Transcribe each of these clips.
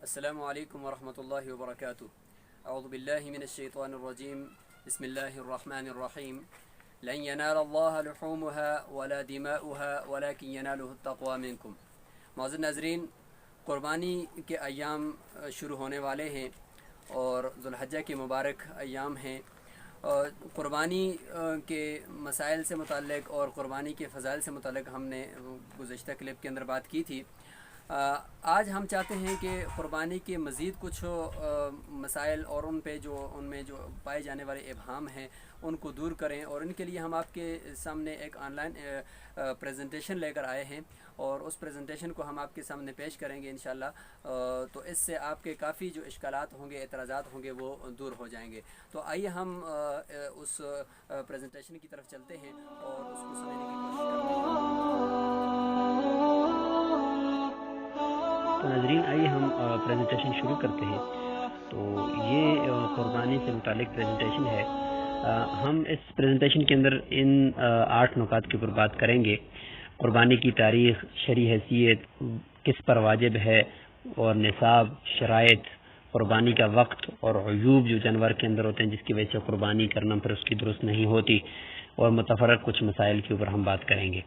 السلام علیکم ورحمۃ اللہ وبرکاتہ. اعوذ باللہ من الشیطان الرجیم. بسم اللہ الرحمن الرحیم. لن ینال اللہ لحومها ولا دماؤها ولكن ینالہ التقوی منکم. معزز ناظرین، قربانی کے ایام شروع ہونے والے ہیں اور ذوالحجہ کے مبارک ایام ہیں. قربانی کے مسائل سے متعلق اور قربانی کے فضائل سے متعلق ہم نے گزشتہ کلپ کے اندر بات کی تھی. آج ہم چاہتے ہیں کہ قربانی کے مزید کچھ مسائل اور ان میں جو پائے جانے والے ابہام ہیں ان کو دور کریں، اور ان کے لیے ہم آپ کے سامنے ایک آن لائن پریزنٹیشن لے کر آئے ہیں اور اس پریزنٹیشن کو ہم آپ کے سامنے پیش کریں گے انشاءاللہ. تو اس سے آپ کے کافی جو اشکالات ہوں گے، اعتراضات ہوں گے، وہ دور ہو جائیں گے. تو آئیے ہم اس پریزنٹیشن کی طرف چلتے ہیں اور اس کو سمجھنے کی کوشش کرتے ہیں. تو ناظرین، آئیے ہم پریزنٹیشن شروع کرتے ہیں. تو یہ قربانی سے متعلق پریزنٹیشن ہے. ہم اس پریزنٹیشن کے اندر ان 8 نکات کے اوپر بات کریں گے: قربانی کی تاریخ، شرعی حیثیت، کس پر واجب ہے اور نصاب، شرائط، قربانی کا وقت اور عیوب جو جانور کے اندر ہوتے ہیں جس کی وجہ سے قربانی کرنا پھر اس کی درست نہیں ہوتی، اور متفرق کچھ مسائل کے اوپر ہم بات کریں گے.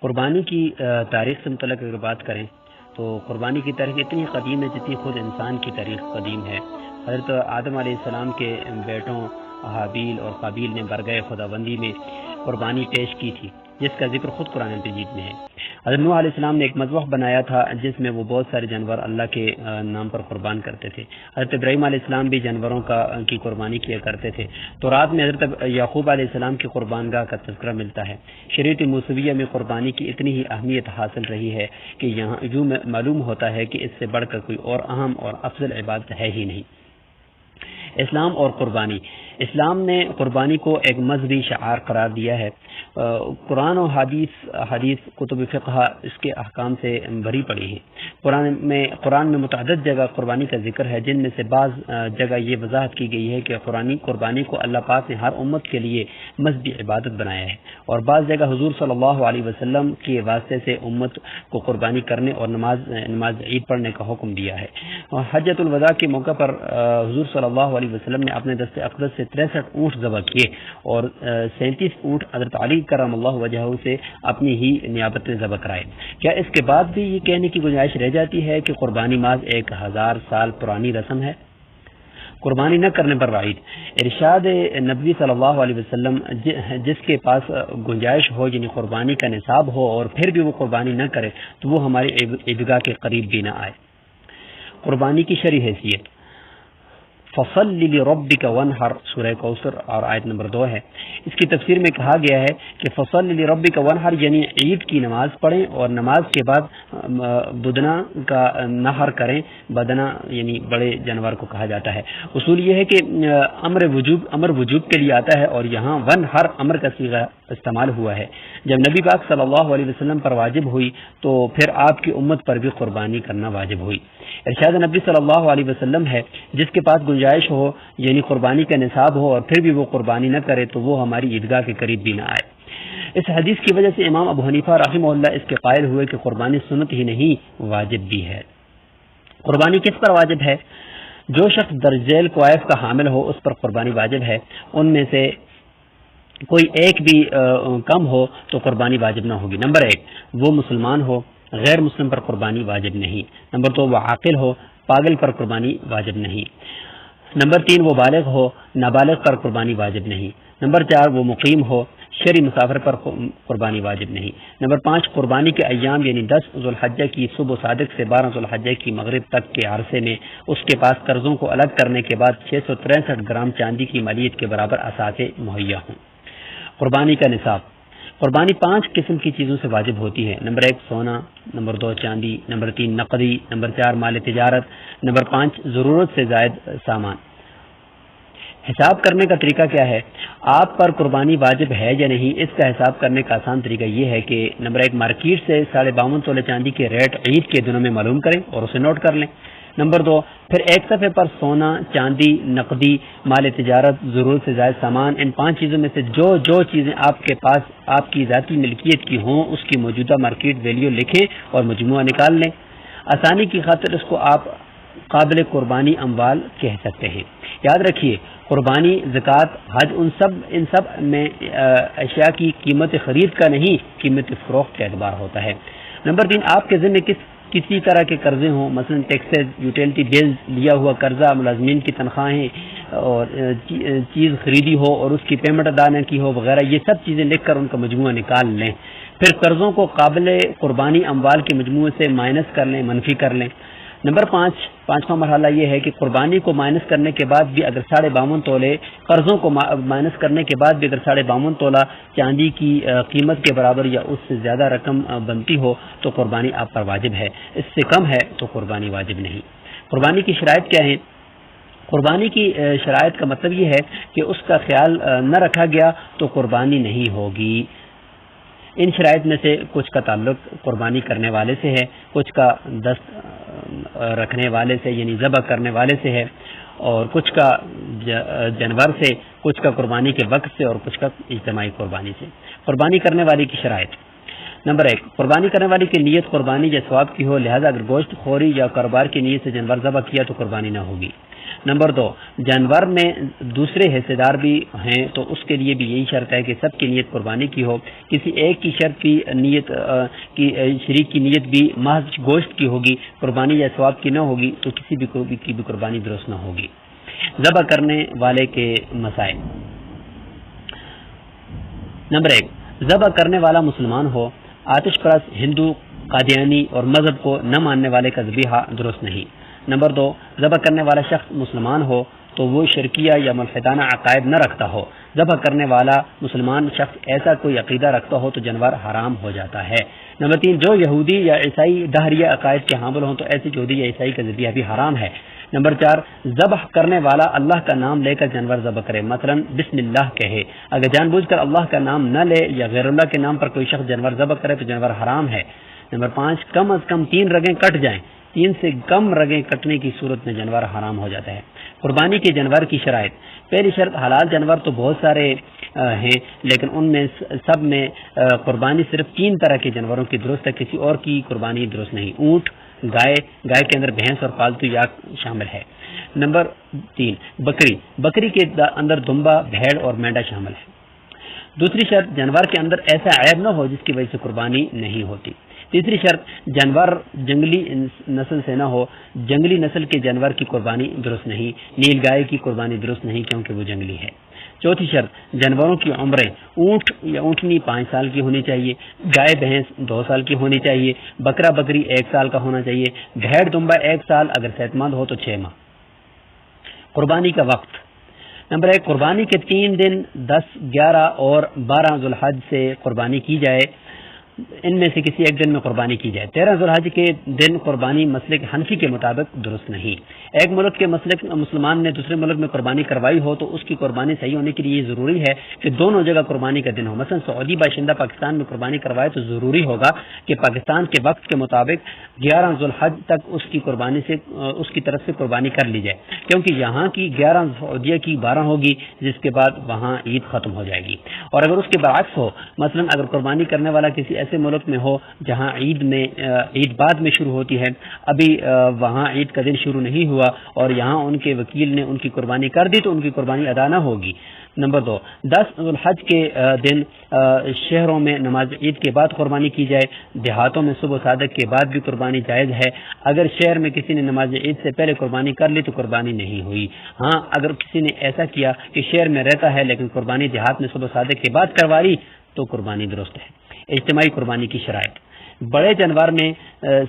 قربانی کی تاریخ سے متعلق اگر بات کریں تو قربانی کی تاریخ اتنی قدیم ہے جتنی خود انسان کی تاریخ قدیم ہے. حضرت آدم علیہ السلام کے بیٹوں حابیل اور قابیل نے برگئے خداوندی میں قربانی پیش کی تھی، جس کا ذکر خود قرآن مجید میں ہے. حضرت نوح علیہ السلام نے ایک مذبح بنایا تھا جس میں وہ بہت سارے جانور اللہ کے نام پر قربان کرتے تھے. حضرت ابراہیم علیہ السلام بھی جانوروں کی قربانی کیا کرتے تھے. تو رات میں حضرت یعقوب علیہ السلام کی قربان گاہ کا تذکرہ ملتا ہے. شریعت موسویہ میں قربانی کی اتنی ہی اہمیت حاصل رہی ہے کہ یہاں یوں معلوم ہوتا ہے کہ اس سے بڑھ کر کوئی اور اہم اور افضل عبادت ہے ہی نہیں. اسلام اور قربانی. اسلام نے قربانی کو ایک مذہبی شعار قرار دیا ہے. قرآن و حدیث کتب فقہ اس کے احکام سے بھری پڑی ہیں. قرآن میں متعدد جگہ قربانی کا ذکر ہے، جن میں سے بعض جگہ یہ وضاحت کی گئی ہے کہ قربانی کو اللہ پاک نے ہر امت کے لیے مذہبی عبادت بنایا ہے، اور بعض جگہ حضور صلی اللہ علیہ وسلم کے واسطے سے امت کو قربانی کرنے اور نماز عید پڑھنے کا حکم دیا ہے. حجۃ الوداع کے موقع پر حضور صلی اللہ علیہ وسلم نے اپنے دست اقدس سے 63 اونٹ ذبح کیے اور 37 اونٹ حضرت علی کرم اللہ وجہہ سے اپنی ہی نیابت میں ذبح کرائے. کیا اس کے بعد بھی یہ کہنے کی گنجائش رہ جاتی ہے کہ قربانی محض 1000 سال پرانی رسم ہے؟ قربانی نہ کرنے پر وعید. ارشاد نبوی صلی اللہ علیہ وسلم: جس کے پاس گنجائش ہو، یعنی قربانی کا نصاب ہو، اور پھر بھی وہ قربانی نہ کرے تو وہ ہماری عیدگاہ کے قریب بھی نہ آئے. قربانی کی شرعی حیثیت. فصل لربک وانحر، سورہ کوثر اور آیت نمبر 2 ہے. اس کی تفسیر میں کہا گیا ہے کہ فصل لربک وانحر یعنی عید کی نماز پڑھیں اور نماز کے بعد بدنا کا نحر کریں. بدنا یعنی بڑے جانور کو کہا جاتا ہے. اصول یہ ہے کہ امر وجوب کے لیے آتا ہے، اور یہاں وانحر امر کا صیغہ استعمال ہوا ہے. جب نبی پاک صلی اللہ علیہ وسلم پر واجب ہوئی تو پھر آپ کی امت پر بھی قربانی کرنا واجب ہوئی. ارشاد نبی صلی اللہ علیہ وسلم ہے: جس کے پاس گنجائش ہو، یعنی قربانی کا نصاب ہو، اور پھر بھی وہ قربانی نہ کرے تو وہ ہماری عیدگاہ کے قریب بھی نہ آئے. اس حدیث کی وجہ سے امام ابو حنیفہ رحمہ اللہ اس کے قائل ہوئے کہ قربانی سنت ہی نہیں واجب بھی ہے. قربانی کس پر واجب ہے؟ جو شخص درج ذیل کوائف کا حامل ہو اس پر قربانی واجب ہے. ان میں سے کوئی ایک بھی کم ہو تو قربانی واجب نہ ہوگی. نمبر 1، وہ مسلمان ہو، غیر مسلم پر قربانی واجب نہیں. نمبر 2، وہ عاقل ہو، پاگل پر قربانی واجب نہیں. نمبر 3، وہ بالغ ہو، نابالغ پر قربانی واجب نہیں. نمبر 4، وہ مقیم ہو، شرعی مسافر پر قربانی واجب نہیں. نمبر 5، قربانی کے ایام یعنی 10 ذوالحجہ کی صبح صادق سے 12 ذوالحجہ کی مغرب تک کے عرصے میں اس کے پاس قرضوں کو الگ کرنے کے بعد 663 گرام چاندی کی مالیت کے برابر اثاثے مہیا ہوں. قربانی کا نصاب. قربانی 5 قسم کی چیزوں سے واجب ہوتی ہے. نمبر 1، سونا. نمبر 2، چاندی. نمبر 3، نقدی. نمبر 4، مال تجارت. نمبر 5، ضرورت سے زائد سامان. حساب کرنے کا طریقہ کیا ہے؟ آپ پر قربانی واجب ہے یا نہیں، اس کا حساب کرنے کا آسان طریقہ یہ ہے کہ نمبر 1، مارکیٹ سے 52.5 تولے چاندی کے ریٹ عید کے دنوں میں معلوم کریں اور اسے نوٹ کر لیں. نمبر 2، پھر ایک صفحے پر سونا، چاندی، نقدی، مال تجارت، ضرورت سے زائد سامان، ان 5 چیزوں میں سے جو چیزیں آپ کے پاس آپ کی ذاتی ملکیت کی ہوں اس کی موجودہ مارکیٹ ویلیو لکھیں اور مجموعہ نکال لیں. آسانی کی خاطر اس کو آپ قابل قربانی اموال کہہ سکتے ہیں۔ یاد رکھیے قربانی، زکوٰۃ، حج ان سب میں اشیاء کی قیمت خرید کا نہیں، قیمت فروخت کا اعتبار ہوتا ہے۔ نمبر 3، آپ کے ذمہ کسی طرح کے قرضے ہوں، مثلا ٹیکسز، یوٹیلٹی بلز، لیا ہوا قرضہ، ملازمین کی تنخواہیں اور چیز خریدی ہو اور اس کی پیمنٹ ادا نہ کی ہو وغیرہ، یہ سب چیزیں لکھ کر ان کا مجموعہ نکال لیں۔ پھر قرضوں کو قابل قربانی اموال کے مجموعے سے مائنس کر لیں، منفی کر لیں۔ نمبر 5واں مرحلہ یہ ہے کہ قربانی کو مائنس کرنے کے بعد بھی اگر 52.5 تولے، قرضوں کو مائنس کرنے کے بعد بھی اگر 52.5 تولہ چاندی کی قیمت کے برابر یا اس سے زیادہ رقم بنتی ہو تو قربانی آپ پر واجب ہے، اس سے کم ہے تو قربانی واجب نہیں۔ قربانی کی شرائط کیا ہیں؟ قربانی کی شرائط کا مطلب یہ ہے کہ اس کا خیال نہ رکھا گیا تو قربانی نہیں ہوگی۔ ان شرائط میں سے کچھ کا تعلق قربانی کرنے والے سے ہے، کچھ کا دست رکھنے والے سے یعنی ذبح کرنے والے سے ہے، اور کچھ کا جانور سے، کچھ کا قربانی کے وقت سے اور کچھ کا اجتماعی قربانی سے۔ قربانی کرنے والی کی شرائط: نمبر 1، قربانی کرنے والی کی نیت قربانی یا ثواب کی ہو، لہذا اگر گوشت خوری یا کاروبار کی نیت سے جانور ذبح کیا تو قربانی نہ ہوگی۔ نمبر 2، جانور میں دوسرے حصے دار بھی ہیں تو اس کے لیے بھی یہی شرط ہے کہ سب کی نیت قربانی کی ہو۔ کسی ایک کی شرط کی نیت کی شریک کی نیت بھی محض گوشت کی ہوگی، قربانی یا ثواب کی نہ ہوگی تو کسی بھی کی بھی قربانی درست نہ ہوگی۔ ذبح کرنے والے کے مسائل: نمبر 1، ذبح کرنے والا مسلمان ہو، آتش پرست، ہندو، قادیانی اور مذہب کو نہ ماننے والے کا ذبیحہ درست نہیں۔ نمبر 2، ذبح کرنے والا شخص مسلمان ہو تو وہ شرکیہ یا ملحدانہ عقائد نہ رکھتا ہو۔ ذبح کرنے والا مسلمان شخص ایسا کوئی عقیدہ رکھتا ہو تو جانور حرام ہو جاتا ہے۔ نمبر 3، جو یہودی یا عیسائی دہریہ عقائد کے حامل ہوں تو ایسے یہودی یا عیسائی کا ذبیحہ بھی حرام ہے۔ نمبر 4، ذبح کرنے والا اللہ کا نام لے کر جانور ذبح کرے، مثلا بسم اللہ کہے۔ اگر جان بوجھ کر اللہ کا نام نہ لے یا غیر اللہ کے نام پر کوئی شخص جانور ذبح کرے تو جانور حرام ہے۔ نمبر 5، کم از کم 3 رگیں کٹ جائیں، 3 سے کم رگیں کٹنے کی صورت میں جانور حرام ہو جاتا ہے۔ قربانی کے جانور کی شرائط: پہلی شرط، حلال جانور تو بہت سارے ہیں لیکن ان میں سب میں قربانی صرف 3 طرح کے جانوروں کی درست ہے، کسی اور کی قربانی درست نہیں۔ اونٹ، گائے کے اندر بھینس اور پالتو یاک شامل ہے۔ نمبر 3، بکری کے اندر دمبا، بھیڑ اور مینڈا شامل ہے۔ دوسری شرط، جانور کے اندر ایسا عیب نہ ہو جس کی وجہ سے قربانی نہیں ہوتی۔ تیسری شرط، جانور جنگلی نسل سے نہ ہو، جنگلی نسل کے جانور کی قربانی درست نہیں، نیل گائے کی قربانی درست نہیں کیونکہ وہ جنگلی ہے۔ چوتھی شرط، جانوروں کی عمریں، اونٹ یا اونٹنی 5 سال کی ہونی چاہیے، گائے بھینس 2 سال کی ہونی چاہیے، بکرا بکری 1 سال کا ہونا چاہیے، بھیڑ دمبا 1 سال، اگر صحت مند ہو تو 6 ماہ۔ قربانی کا وقت: نمبر 1، قربانی کے 3 دن 10، 11 اور 12 ذوالحج سے قربانی کی جائے، ان میں سے کسی ایک دن میں قربانی کی جائے۔ 13 ذوالحج کے دن قربانی مسلک حنفی کے مطابق درست نہیں۔ ایک ملک کے مسلمان نے دوسرے ملک میں قربانی کروائی ہو تو اس کی قربانی صحیح ہونے کے لیے یہ ضروری ہے کہ دونوں جگہ قربانی کا دن ہو۔ مثلا سعودی باشندہ پاکستان میں قربانی کروائے تو ضروری ہوگا کہ پاکستان کے وقت کے مطابق 11 ذوالحج تک اس کی قربانی سے اس کی طرف سے قربانی کر لی جائے، کیونکہ یہاں کی 11 سعودیہ کی 12 ہوگی جس کے بعد وہاں عید ختم ہو جائے گی۔ اور اگر اس کے برعکس ہو، مثلا اگر قربانی کرنے والا کسی ایسے ملک میں ہو جہاں عید بعد میں شروع ہوتی ہے، ابھی وہاں عید کا دن شروع نہیں ہوا اور یہاں ان کے وکیل نے ان کی قربانی کر دی تو ان کی قربانی ادا نہ ہوگی۔ نمبر 2، 10 ذوالحج کے دن شہروں میں نماز عید کے بعد قربانی کی جائے، دیہاتوں میں صبح صادق کے بعد بھی قربانی جائز ہے۔ اگر شہر میں کسی نے نماز عید سے پہلے قربانی کر لی تو قربانی نہیں ہوئی۔ ہاں، اگر کسی نے ایسا کیا کہ شہر میں رہتا ہے لیکن قربانی دیہات میں صبح صادق کے بعد کروا لی تو قربانی درست ہے۔ اجتماعی قربانی کی شرائط: بڑے جانور میں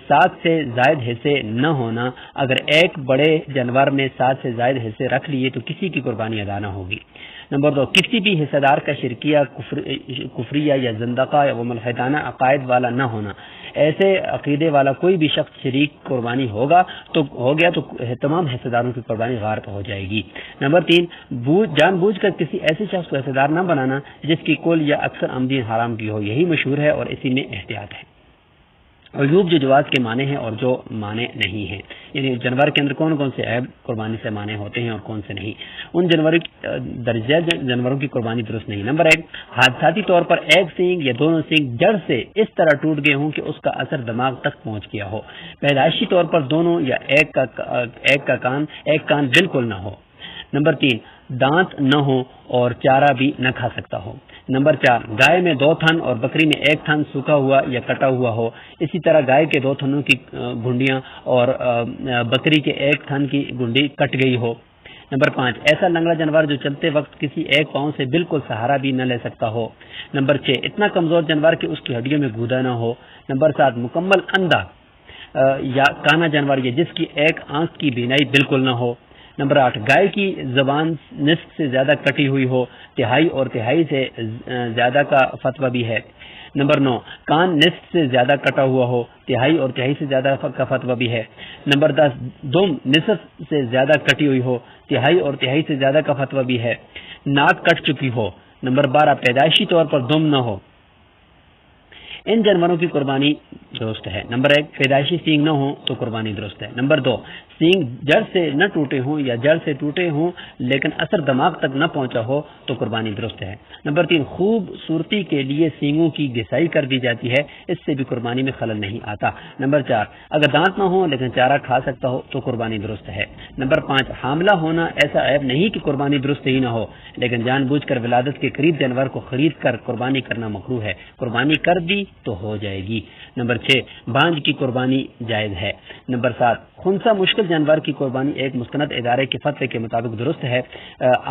7 سے زائد حصے نہ ہونا، اگر ایک بڑے جانور میں 7 سے زائد حصے رکھ لیے تو کسی کی قربانی ادا نہ ہوگی۔ نمبر 2، کسی بھی حصہ دار کا شرکیہ، کفریہ یا زندقہ یا ملحدانہ عقائد والا نہ ہونا۔ ایسے عقیدے والا کوئی بھی شخص شریک قربانی ہو گیا تو تمام حصہ داروں کی قربانی غارت ہو جائے گی۔ نمبر 3، جان بوجھ کر کسی ایسے شخص کو حصہ دار نہ بنانا جس کی کل یا اکثر آمدین حرام کی ہو، یہی مشہور ہے اور اسی میں احتیاط ہے۔ عیوب جو جواز کے معنی ہیں اور جو معنی نہیں ہیں، یعنی جانور کے اندر کون کون سے عیب قربانی سے معنی ہوتے ہیں اور کون سے نہیں، ان درجہ جانوروں کی قربانی درست نہیں۔ نمبر 1، حادثاتی طور پر ایک سینگ یا دونوں سینگ جڑ سے اس طرح ٹوٹ گئے ہوں کہ اس کا اثر دماغ تک پہنچ گیا ہو، پیدائشی طور پر دونوں یا ایک کان بالکل نہ ہو۔ نمبر 3، دانت نہ ہو اور چارہ بھی نہ کھا سکتا ہو۔ نمبر 4، گائے میں 2 تھن اور بکری میں 1 تھن سوکھا ہوا یا کٹا ہوا ہو، اسی طرح گائے کے 2 تھنوں کی گھنڈیاں اور بکری کے 1 تھن کی گھنڈی کٹ گئی ہو۔ نمبر 5، ایسا لنگڑا جانور جو چلتے وقت کسی ایک پاؤں سے بالکل سہارا بھی نہ لے سکتا ہو۔ نمبر 6، اتنا کمزور جانور کہ اس کی ہڈیوں میں گودا نہ ہو۔ نمبر 7، مکمل اندھا یا کانا جانور یا جس کی 1 آنکھ کی بینائی بالکل نہ ہو۔ نمبر 8، گائے کی زبان نصف سے زیادہ کٹی ہوئی ہو، تہائی اور تہائی سے زیادہ کا فتویٰ بھی ہے۔ نمبر 9، کان نصف سے زیادہ کٹا ہوا ہو، تہائی اور تہائی سے زیادہ کا فتویٰ بھی ہے۔ نمبر 10، دم نصف سے زیادہ کٹی ہوئی ہو، تہائی اور تہائی سے زیادہ کا فتویٰ بھی ہے۔ ناک کٹ چکی ہو۔ نمبر 12، پیدائشی طور پر دم نہ ہو۔ ان جانوروں کی قربانی درست ہے۔ نمبر 1، پیدائشی سینگ نہ ہو تو قربانی درست ہے۔ نمبر 2، سینگ جڑ سے نہ ٹوٹے ہوں یا جڑ سے ٹوٹے ہوں لیکن اثر دماغ تک نہ پہنچا ہو تو قربانی درست ہے۔ نمبر 3، خوبصورتی کے لیے سینگوں کی گھسائی کر دی جاتی ہے، اس سے بھی قربانی میں خلل نہیں آتا۔ نمبر 4، اگر دانت نہ ہو لیکن چارہ کھا سکتا ہو تو قربانی درست ہے۔ نمبر 5، حاملہ ہونا ایسا عیب نہیں کہ قربانی درست ہی نہ ہو، لیکن جان بوجھ کر ولادت کے قریب جانور کو خرید کر قربانی کرنا مکروہ ہے، قربانی کر دی تو ہو جائے گی۔ نمبر 6، بانجھ کی قربانی جائز ہے۔ نمبر 7، خنثی مشکل جانور کی قربانی ایک مستند ادارے کے فتوے کے مطابق درست ہے۔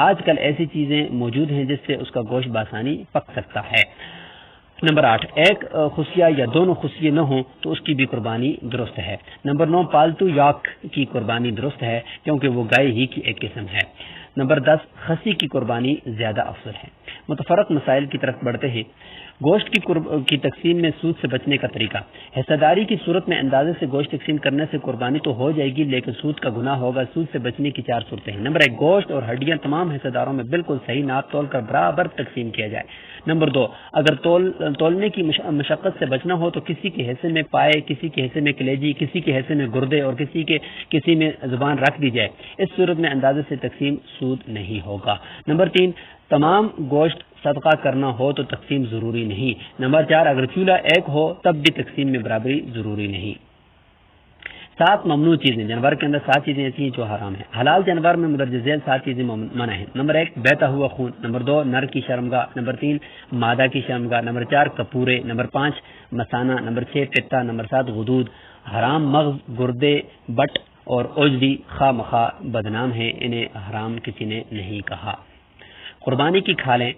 آج کل ایسی چیزیں موجود ہیں جس سے اس کا گوشت بآسانی پک سکتا ہے۔ نمبر 8، ایک خصیہ یا دونوں خصیے نہ ہوں تو اس کی بھی قربانی درست ہے۔ نمبر 9، پالتو یاک کی قربانی درست ہے کیونکہ وہ گائے ہی کی ایک قسم ہے۔ نمبر 10، خصی کی قربانی زیادہ افضل ہے۔ متفرق مسائل کی طرف بڑھتے ہیں۔ گوشت کی تقسیم میں سود سے بچنے کا طریقہ۔ حصہ داری کی صورت میں اندازے سے گوشت تقسیم کرنے سے قربانی تو ہو جائے گی لیکن سود کا گناہ ہوگا۔ سود سے بچنے کی 4 صورتیں ہیں۔ نمبر 1، گوشت اور ہڈیاں تمام حصہ داروں میں بالکل صحیح ناپ تول کر برابر تقسیم کیا جائے۔ نمبر 2، اگر تولنے کی مشقت سے بچنا ہو تو کسی کے حصے میں پائے، کسی کے حصے میں کلیجی، کسی کے حصے میں گردے اور کسی میں زبان رکھ دی جائے۔ اس صورت میں اندازے سے تقسیم سود نہیں ہوگا۔ نمبر 3، تمام گوشت صدقہ کرنا ہو تو تقسیم ضروری نہیں۔ نمبر 4، اگر چولہا ایک ہو تب بھی تقسیم میں برابری ضروری نہیں۔ 7 ممنوع چیزیں۔ جانور کے اندر 7 چیزیں ایسی ہیں جو حرام ہیں۔ حلال جانور میں مندرجہ ذیل 7 چیزیں منع ہیں۔ نمبر 1، بہتا ہوا خون۔ نمبر 2، نر کی شرمگاہ۔ نمبر 3، مادہ کی شرمگاہ۔ نمبر 4، کپورے۔ نمبر 5، مثانہ۔ نمبر 6، پتا۔ نمبر 7، غدود۔ حرام مغز، گردے، بٹ اور اوجڑی خواہ مخواہ بدنام ہیں، انہیں حرام کسی نے نہیں کہا۔ قربانی کی کھالیں۔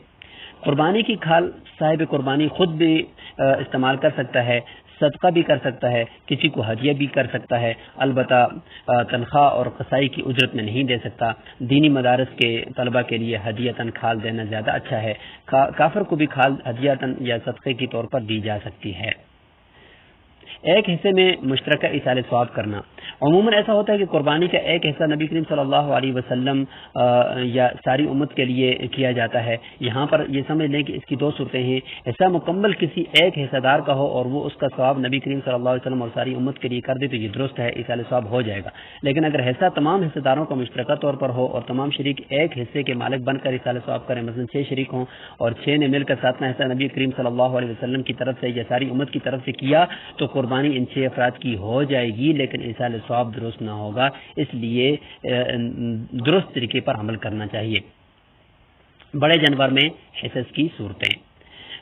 قربانی کی کھال صاحب قربانی خود بھی استعمال کر سکتا ہے، صدقہ بھی کر سکتا ہے، کسی کو ہدیہ بھی کر سکتا ہے، البتہ تنخواہ اور قصائی کی اجرت میں نہیں دے سکتا۔ دینی مدارس کے طلبہ کے لیے ہدیتاً کھال دینا زیادہ اچھا ہے۔ کافر کو بھی کھال ہدیتاً یا صدقے کے طور پر دی جا سکتی ہے۔ ایک حصے میں مشترکہ ایصال ثواب کرنا۔ عموماً ایسا ہوتا ہے کہ قربانی کا ایک حصہ نبی کریم صلی اللہ علیہ وسلم یا ساری امت کے لیے کیا جاتا ہے۔ یہاں پر یہ سمجھ لیں کہ اس کی 2 صورتیں ہیں۔ حصہ مکمل کسی ایک حصہ دار کا ہو اور وہ اس کا ثواب نبی کریم صلی اللہ علیہ وسلم اور ساری امت کے لیے کر دے تو یہ درست ہے، ایصال ثواب ہو جائے گا۔ لیکن اگر حصہ تمام حصہ داروں کا مشترکہ طور پر ہو اور تمام شریک ایک حصے کے مالک بن کر ایصال ثواب کریں، مثلا 6 شریک ہوں اور 6 نے مل کر 7واں حصہ نبی کریم صلی اللہ علیہ وسلم کی طرف سے یا ساری امت کی طرف سے کیا تو قربانی ان 6 افراد کی ہو جائے گی، لیکن ایصال ثواب درست نہ ہوگا۔ اس لیے درست طریقے پر عمل کرنا چاہیے۔ بڑے جانور میں حصص کی صورتیں۔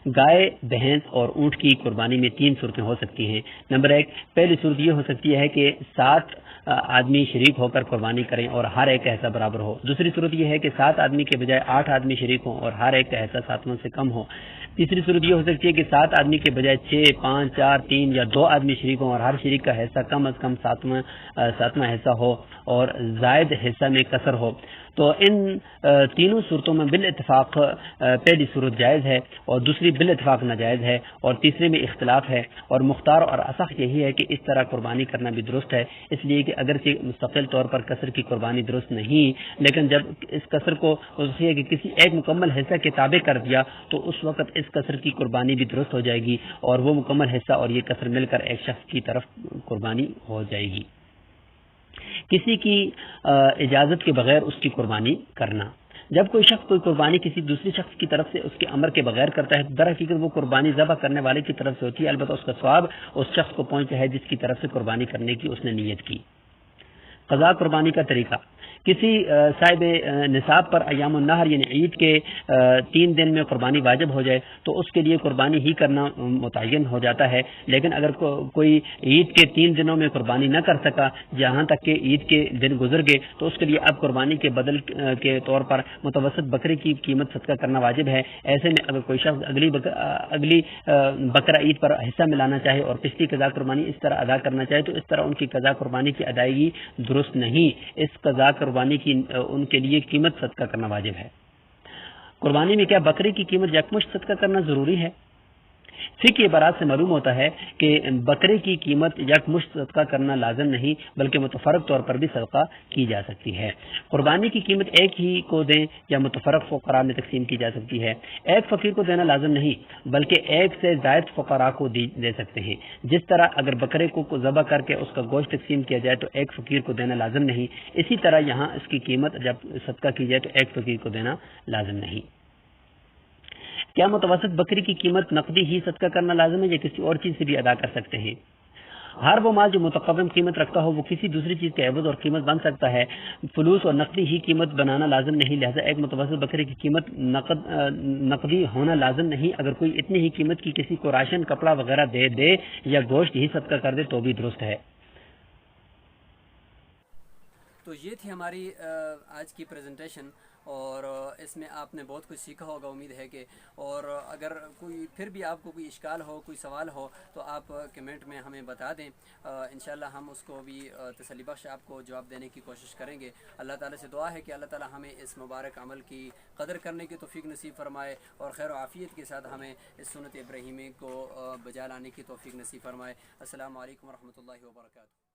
گائے، بھینس اور اونٹ کی قربانی میں 3 صورتیں ہو سکتی ہیں۔ نمبر 1، پہلی صورت یہ ہو سکتی ہے کہ 7 آدمی شریک ہو کر قربانی کریں اور ہر ایک کا حصہ برابر ہو۔ دوسری صورت یہ ہے کہ 7 آدمی کے بجائے 8 آدمی شریک ہوں اور ہر ایک کا حصہ 7واں سے کم ہو۔ تیسری صورت یہ ہو سکتی ہے کہ 7 آدمی کے بجائے 6، 5، 4، 3 یا 2 آدمی شریک ہوں اور ہر شریک کا حصہ کم از کم 7واں حصہ ہو اور زائد حصہ میں کسر ہو۔ تو ان تینوں صورتوں میں بالاتفاق پہلی صورت جائز ہے اور دوسری بالاتفاق ناجائز ہے اور تیسرے میں اختلاف ہے، اور مختار اور اصح یہی ہے کہ اس طرح قربانی کرنا بھی درست ہے، اس لیے کہ اگرچہ مستقل طور پر قصر کی قربانی درست نہیں، لیکن جب اس قصر کو کہ کسی ایک مکمل حصہ کے تابع کر دیا تو اس وقت اس قصر کی قربانی بھی درست ہو جائے گی اور وہ مکمل حصہ اور یہ قصر مل کر ایک شخص کی طرف قربانی ہو جائے گی۔ کسی کی اجازت کے بغیر اس کی قربانی کرنا، جب کوئی شخص کوئی قربانی کسی دوسری شخص کی طرف سے اس کے امر کے بغیر کرتا ہے تو در حقیقت وہ قربانی ذبح کرنے والے کی طرف سے ہوتی ہے، البتہ اس کا ثواب اس شخص کو پہنچتا ہے جس کی طرف سے قربانی کرنے کی اس نے نیت کی۔ قضا قربانی کا طریقہ، کسی صاحب نصاب پر ایام النہر یعنی عید کے 3 دن میں قربانی واجب ہو جائے تو اس کے لیے قربانی ہی کرنا متعین ہو جاتا ہے، لیکن اگر کوئی عید کے 3 دنوں میں قربانی نہ کر سکا جہاں تک کہ عید کے دن گزر گئے تو اس کے لیے اب قربانی کے بدل کے طور پر متوسط بکرے کی قیمت صدقہ کرنا واجب ہے۔ ایسے میں اگر کوئی شخص اگلی بقرہ عید پر حصہ ملانا چاہے اور پچھلی قضا قربانی اس طرح ادا کرنا چاہے تو اس طرح ان کی قضا قربانی کی ادائیگی درست نہیں، اس قضا قربانی کی ان کے لیے قیمت صدقہ کرنا واجب ہے۔ قربانی میں کیا بکرے کی قیمت یکمشت صدقہ کرنا ضروری ہے؟ فقہ عبارات سے معلوم ہوتا ہے کہ بکرے کی قیمت یکمشت صدقہ کرنا لازم نہیں بلکہ متفرق طور پر بھی صدقہ کی جا سکتی ہے۔ قربانی کی قیمت ایک ہی کو دیں یا متفرق فقراء میں تقسیم کی جا سکتی ہے۔ ایک فقیر کو دینا لازم نہیں بلکہ ایک سے زائد فقراء کو دے سکتے ہیں۔ جس طرح اگر بکرے کو ذبح کر کے اس کا گوشت تقسیم کیا جائے تو ایک فقیر کو دینا لازم نہیں، اسی طرح یہاں اس کی قیمت جب صدقہ کی جائے تو ایک فقیر کو دینا لازم نہیں۔ کیا متوسط بکری کی قیمت نقدی ہی صدقہ کرنا لازم ہے یا کسی اور چیز سے بھی ادا کر سکتے ہیں؟ ہر وہ مال جو متقوم قیمت رکھتا ہو وہ کسی دوسری چیز کے عوض اور قیمت بن سکتا ہے، فلوس اور نقدی ہی قیمت بنانا لازم نہیں، لہذا ایک متوسط بکرے کی قیمت نقدی ہونا لازم نہیں۔ اگر کوئی اتنی ہی قیمت کی کسی کو راشن کپڑا وغیرہ دے یا گوشت ہی صدقہ کر دے تو بھی درست ہے۔ تو یہ تھی ہماری آج کی پریزنٹیشن اور اس میں آپ نے بہت کچھ سیکھا ہوگا امید ہے کہ، اور اگر کوئی پھر بھی آپ کو کوئی اشکال ہو کوئی سوال ہو تو آپ کمنٹ میں ہمیں بتا دیں، انشاءاللہ ہم اس کو بھی تسلی بخش آپ کو جواب دینے کی کوشش کریں گے۔ اللہ تعالیٰ سے دعا ہے کہ اللہ تعالیٰ ہمیں اس مبارک عمل کی قدر کرنے کی توفیق نصیب فرمائے اور خیر و عافیت کے ساتھ ہمیں اس سنت ابراہیمی کو بجا لانے کی توفیق نصیب فرمائے۔ السلام علیکم ورحمۃ اللہ وبرکاتہ۔